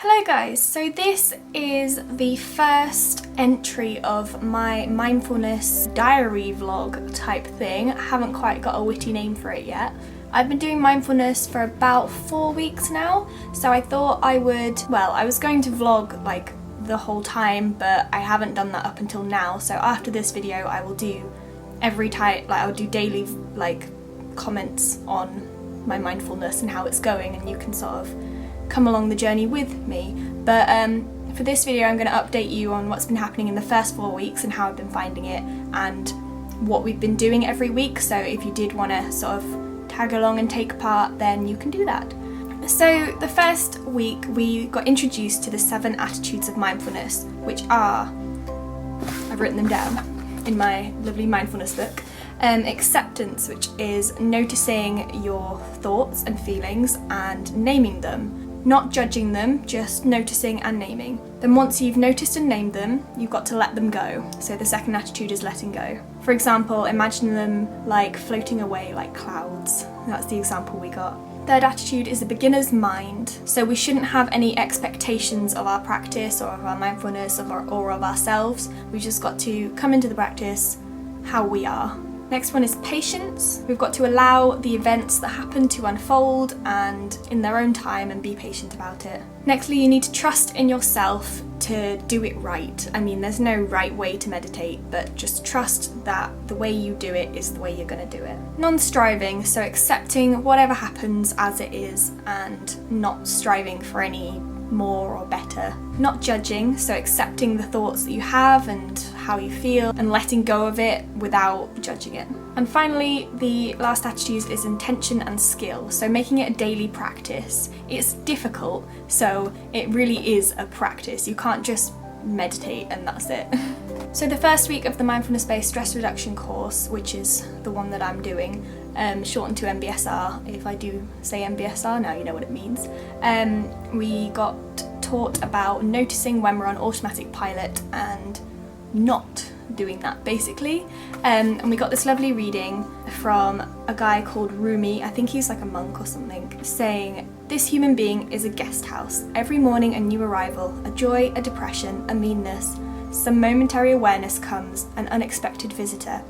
Hello guys, so this is the first entry of my mindfulness diary vlog type thing. I haven't quite got a witty name for it yet. I've been doing mindfulness for about 4 weeks now, so I thought I was going to vlog like the whole time, but I haven't done that up until now. So after this video I will do I'll do daily like comments on my mindfulness and how it's going, and you can sort of come along the journey with me. But for this video I'm going to update you on what's been happening in the first 4 weeks and how I've been finding it and what we've been doing every week. So if you did want to sort of tag along and take part, then you can do that. So the first week we got introduced to the 7 attitudes of mindfulness, which are, I've written them down in my lovely mindfulness book. Acceptance, which is noticing your thoughts and feelings and naming them. Not judging them, just noticing and naming. Then once you've noticed and named them, you've got to let them go. So the second attitude is letting go. For example, imagine them like floating away like clouds. That's the example we got. Third attitude is a beginner's mind. So we shouldn't have any expectations of our practice or of our mindfulness or of ourselves. We've just got to come into the practice how we are. Next one is patience. We've got to allow the events that happen to unfold and in their own time and be patient about it. Nextly, you need to trust in yourself to do it right. I mean, there's no right way to meditate, but just trust that the way you do it is the way you're going to do it. Non-striving, so accepting whatever happens as it is and not striving for any more or better. Not judging, so accepting the thoughts that you have and how you feel and letting go of it without judging it. And finally, the last attitude is intention and skill, so making it a daily practice. It's difficult, so it really is a practice. You can't just meditate and that's it. So the first week of the Mindfulness Based Stress Reduction course, which is the one that I'm doing, shortened to MBSR. If I do say MBSR, now you know what it means. We got taught about noticing when we're on automatic pilot and not doing that, basically. And we got this lovely reading from a guy called Rumi, I think he's like a monk or something, saying, "This human being is a guest house. Every morning a new arrival, a joy, a depression, a meanness. Some momentary awareness comes, an unexpected visitor.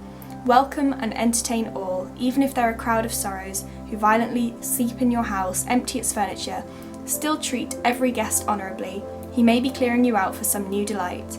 Welcome and entertain all, even if they're a crowd of sorrows who violently seep in your house, empty its furniture. Still treat every guest honourably. He may be clearing you out for some new delight.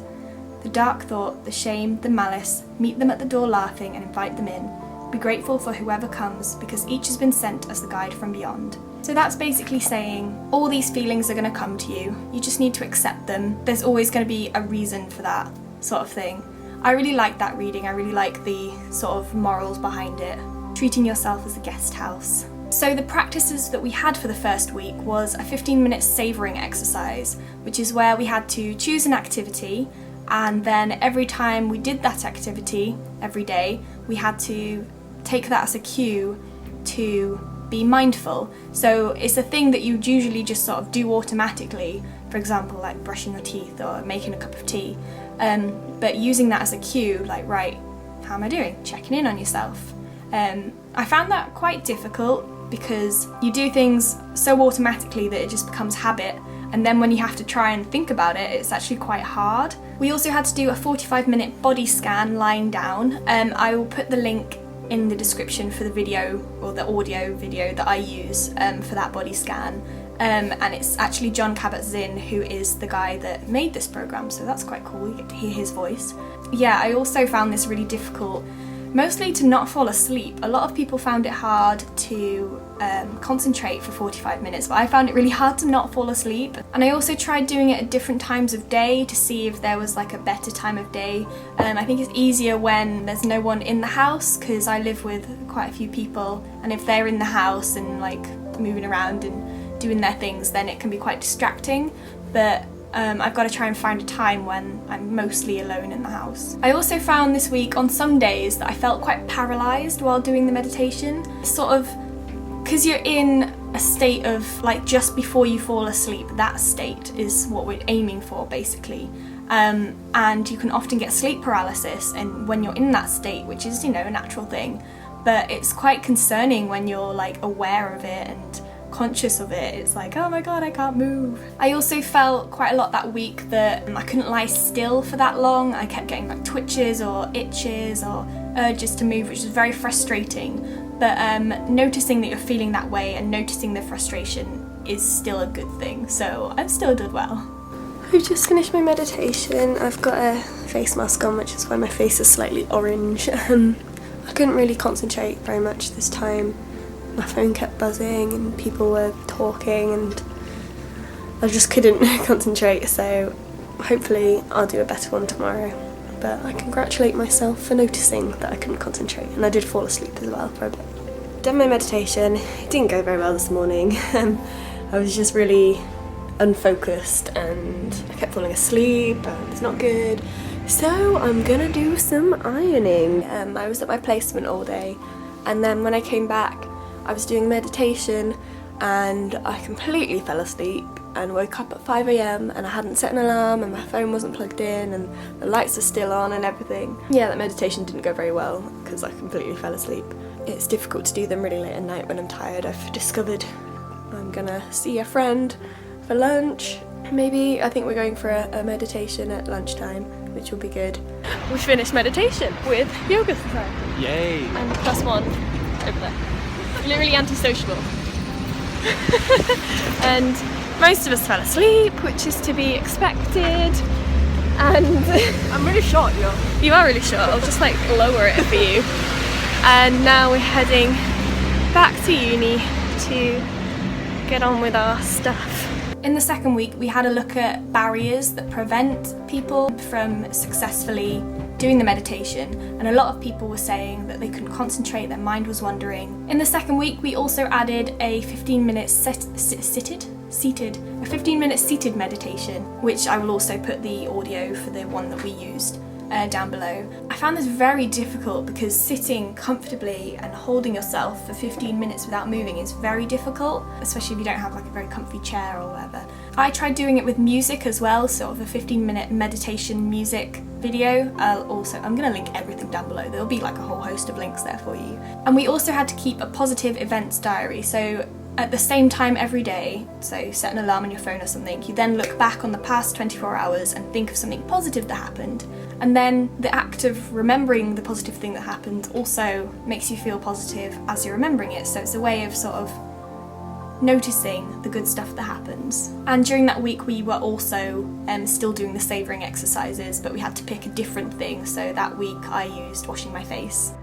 The dark thought, the shame, the malice, meet them at the door laughing and invite them in. Be grateful for whoever comes, because each has been sent as the guide from beyond." So that's basically saying all these feelings are going to come to you. You just need to accept them. There's always going to be a reason for that sort of thing. I really like that reading. I really like the sort of morals behind it. Treating yourself as a guest house. So the practices that we had for the first week was a 15-minute savouring exercise, which is where we had to choose an activity, and then every time we did that activity, every day, we had to take that as a cue to be mindful. So it's a thing that you'd usually just sort of do automatically, for example like brushing your teeth or making a cup of tea, but using that as a cue, like, right, how am I doing? Checking in on yourself. I found that quite difficult because you do things so automatically that it just becomes habit, and then when you have to try and think about it, it's actually quite hard. We also had to do a 45-minute body scan lying down. I will put the link in the description for the video or the audio video that I use for that body scan, and it's actually John Kabat-Zinn, who is the guy that made this program, so that's quite cool. You get to hear his voice. Yeah, I also found this really difficult, mostly to not fall asleep. A lot of people found it hard to concentrate for 45 minutes, but I found it really hard to not fall asleep. And I also tried doing it at different times of day to see if there was like a better time of day. I think it's easier when there's no one in the house, because I live with quite a few people, and if they're in the house and like moving around and doing their things, then it can be quite distracting. But I've got to try and find a time when I'm mostly alone in the house. I also found this week on some days that I felt quite paralysed while doing the meditation. Sort of, because you're in a state of like just before you fall asleep, that state is what we're aiming for basically. And you can often get sleep paralysis and when you're in that state, which is, you know, a natural thing, but it's quite concerning when you're like aware of it and conscious of it, it's like, oh my god, I can't move. I also felt quite a lot that week that I couldn't lie still for that long. I kept getting like twitches or itches or urges to move, which is very frustrating. But noticing that you're feeling that way and noticing the frustration is still a good thing, so I've still done well. I've just finished my meditation. I've got a face mask on, which is why my face is slightly orange. I couldn't really concentrate very much this time. My phone kept buzzing and people were talking and I just couldn't concentrate, so hopefully I'll do a better one tomorrow. But I congratulate myself for noticing that I couldn't concentrate, and I did fall asleep as well for a bit. Done my meditation. It didn't go very well this morning. I was just really unfocused and I kept falling asleep and it's not good. So I'm gonna do some ironing. I was at my placement all day, and then when I came back I was doing meditation and I completely fell asleep and woke up at 5 AM and I hadn't set an alarm and my phone wasn't plugged in and the lights are still on and everything. Yeah, that meditation didn't go very well because I completely fell asleep. It's difficult to do them really late at night when I'm tired. I've discovered I'm gonna see a friend for lunch. Maybe, I think we're going for a meditation at lunchtime, which will be good. We finished meditation with Yoga Society. Yay! And +1 over there. Literally antisocial. And most of us fell asleep, which is to be expected. And I'm really short, yo. You are really short. I'll just like lower it for you. And now we're heading back to uni to get on with our stuff. In the second week, we had a look at barriers that prevent people from successfully doing the meditation, and a lot of people were saying that they couldn't concentrate, their mind was wandering. In the second week, we also added a 15-minute seated meditation, which I will also put the audio for the one that we used down below. I found this very difficult because sitting comfortably and holding yourself for 15 minutes without moving is very difficult, especially if you don't have like a very comfy chair or whatever. I tried doing it with music as well, sort of a 15-minute meditation music video. I'm going to link everything down below. There'll be like a whole host of links there for you. And we also had to keep a positive events diary, so at the same time every day, so set an alarm on your phone or something, you then look back on the past 24 hours and think of something positive that happened. And then the act of remembering the positive thing that happened also makes you feel positive as you're remembering it, so it's a way of sort of noticing the good stuff that happens. And during that week we were also still doing the savouring exercises, but we had to pick a different thing, so that week I used washing my face.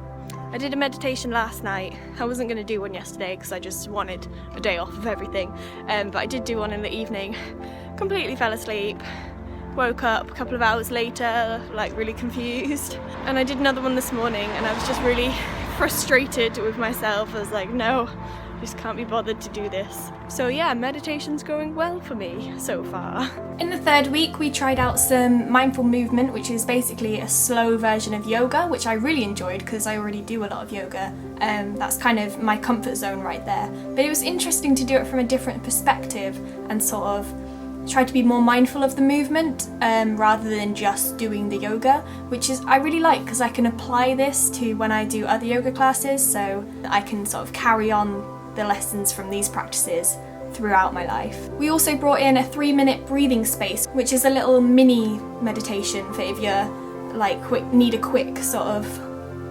I did a meditation last night. I wasn't going to do one yesterday because I just wanted a day off of everything, but I did do one in the evening. Completely fell asleep, woke up a couple of hours later, like really confused. And I did another one this morning and I was just really frustrated with myself. I was like, no, I just can't be bothered to do this. So yeah, meditation's going well for me so far. In the third week, we tried out some mindful movement, which is basically a slow version of yoga, which I really enjoyed because I already do a lot of yoga. That's kind of my comfort zone right there. But it was interesting to do it from a different perspective and sort of try to be more mindful of the movement rather than just doing the yoga, which is I really like because I can apply this to when I do other yoga classes, so I can sort of carry on the lessons from these practices throughout my life. We also brought in a 3-minute breathing space, which is a little mini meditation for if you're like need a quick sort of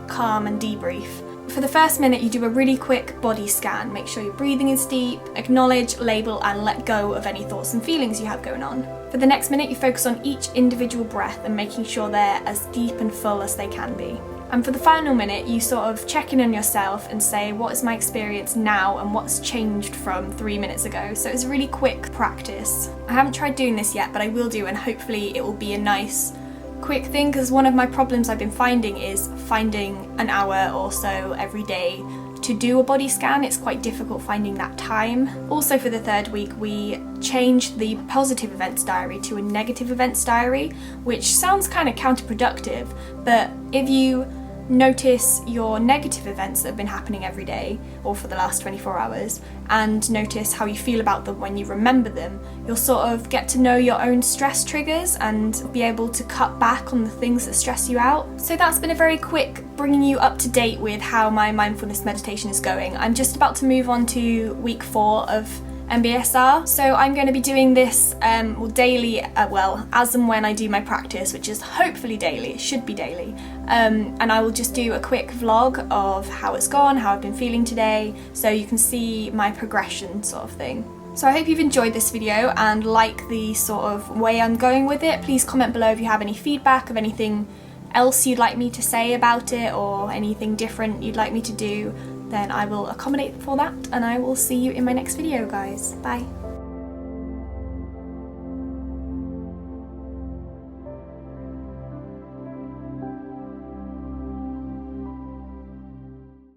calm and debrief. For the first minute, you do a really quick body scan. Make sure your breathing is deep, acknowledge, label, and let go of any thoughts and feelings you have going on. For the next minute, you focus on each individual breath and making sure they're as deep and full as they can be. And for the final minute, you sort of check in on yourself and say, what is my experience now and what's changed from 3 minutes ago? So it's a really quick practice. I haven't tried doing this yet, but I will do, and hopefully it will be a nice quick thing, because one of my problems I've been finding is finding an hour or so every day to do a body scan. It's quite difficult finding that time. Also for the third week, we changed the positive events diary to a negative events diary, which sounds kind of counterproductive, but if you notice your negative events that have been happening every day or for the last 24 hours and notice how you feel about them when you remember them, you'll sort of get to know your own stress triggers and be able to cut back on the things that stress you out. So that's been a very quick bringing you up to date with how my mindfulness meditation is going. I'm just about to move on to week 4 of MBSR, so I'm going to be doing this daily, as and when I do my practice, which is hopefully daily, it should be daily, and I will just do a quick vlog of how it's gone, how I've been feeling today, so you can see my progression sort of thing. So I hope you've enjoyed this video and like the sort of way I'm going with it. Please comment below if you have any feedback of anything else you'd like me to say about it or anything different you'd like me to do. Then I will accommodate for that, and I will see you in my next video, guys. Bye.